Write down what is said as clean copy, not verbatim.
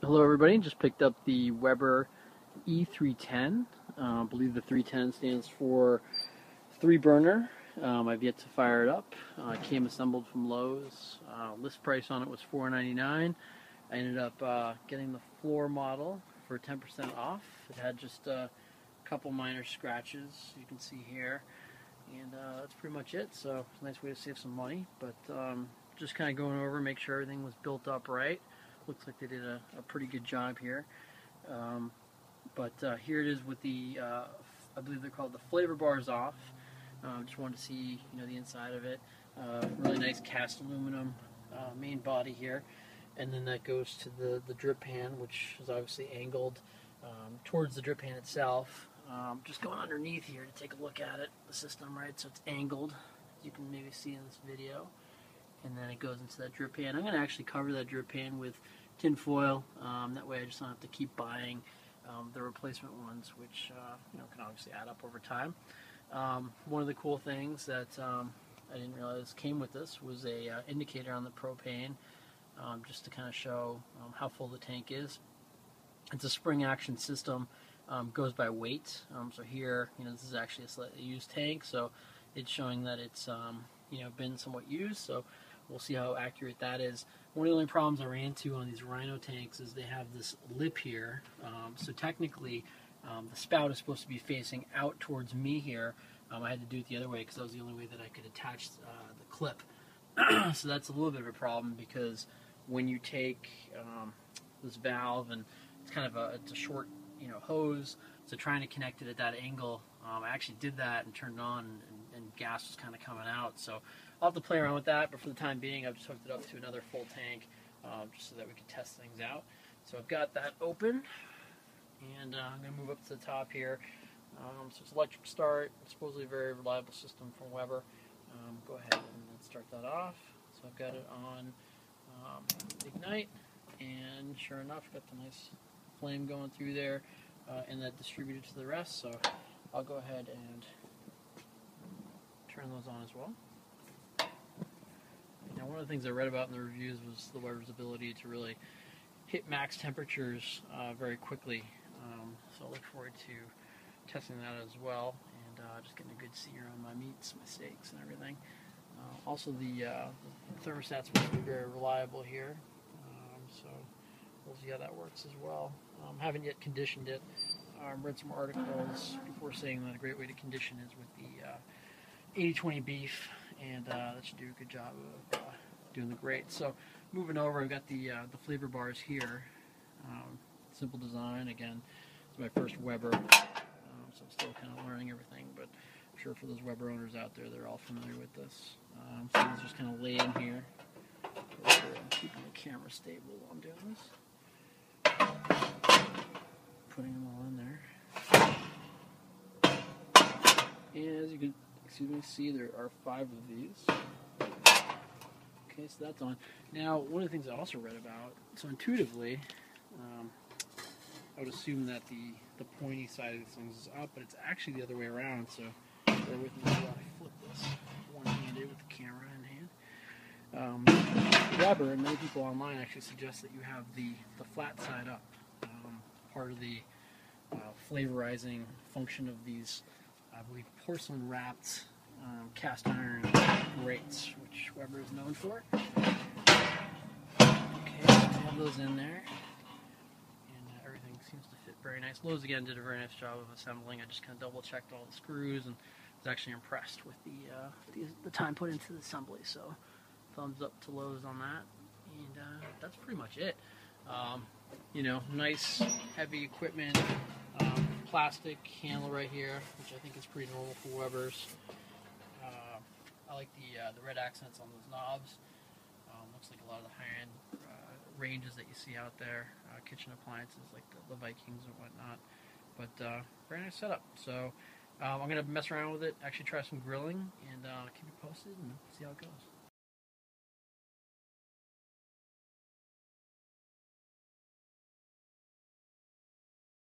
Hello everybody, just picked up the Weber E310. I believe the 310 stands for 3-burner. I've yet to fire it up. It came assembled from Lowe's. List price on it was $4.99. I ended up getting the floor model for 10% off. It had just a couple minor scratches you can see here, and that's pretty much it. So it's a nice way to save some money, but just kind of going over, make sure everything was built up right. Looks like they did a pretty good job here. But here it is with the, I believe they're called the flavor bars off. Just wanted to see, the inside of it. Really nice cast aluminum main body here. And then that goes to the drip pan, which is obviously angled towards the drip pan itself. Just going underneath here to take a look at it, the system, right? So it's angled, as you can maybe see in this video. And then it goes into that drip pan. I'm going to actually cover that drip pan with tin foil. That way I just don't have to keep buying the replacement ones, which can obviously add up over time. One of the cool things that I didn't realize came with this was a indicator on the propane, just to kind of show how full the tank is. It's a spring action system, goes by weight. So here, this is actually a slightly used tank, so it's showing that it's been somewhat used. So we'll see how accurate that is. One of the only problems I ran into on these Rhino tanks is they have this lip here. So technically, the spout is supposed to be facing out towards me here. I had to do it the other way because that was the only way that I could attach the clip. So that's a little bit of a problem, because when you take this valve, and it's kind of it's a short hose, so trying to connect it at that angle, I actually did that and turned it on, and gas was kind of coming out. So I'll have to play around with that, but for the time being, I've just hooked it up to another full tank, just so that we can test things out. So I've got that open, and I'm going to move up to the top here. So it's electric start, supposedly a very reliable system from Weber. Go ahead and start that off. So I've got it on ignite, and sure enough, got the nice flame going through there, and that distributed to the rest. So I'll go ahead and turn those on as well. Now, one of the things I read about in the reviews was the Weber's ability to really hit max temperatures very quickly. So I look forward to testing that as well, and just getting a good sear on my meats, my steaks, and everything. Also, the thermostat's supposed to be very reliable here, so we'll see how that works as well. Haven't yet conditioned it. Read some articles before saying that a great way to condition is with the 80/20 beef, and that should do a good job of doing the grate. So moving over, I've got the flavor bars here. Simple design. Again, it's my first Weber, so I'm still kind of learning everything, but I'm sure for those Weber owners out there, they're all familiar with this. So these just kind of lay in here. I'm keeping the camera stable while I'm doing this. Putting them all in there. And as you can see, there are 5 of these. Okay, so that's on. Now, one of the things I also read about, so intuitively, I would assume that the pointy side of these things is up, but it's actually the other way around, so bear with me while I flip this one-handed with the camera in hand. Weber and many people online actually suggest that you have the flat side up. Part of the flavorizing function of these, I believe, porcelain-wrapped cast iron grates, which Weber is known for. Okay, so we have those in there, and everything seems to fit very nice. Lowe's again did a very nice job of assembling. I just kind of double-checked all the screws, and was actually impressed with the time put into the assembly. So thumbs up to Lowe's on that, and that's pretty much it. Nice heavy equipment, plastic handle right here, which I think is pretty normal for Weber's. I like the red accents on those knobs. Looks like a lot of the high-end ranges that you see out there, kitchen appliances like the Vikings and whatnot. But very nice setup. So I'm going to mess around with it, actually try some grilling, and keep you posted and see how it goes.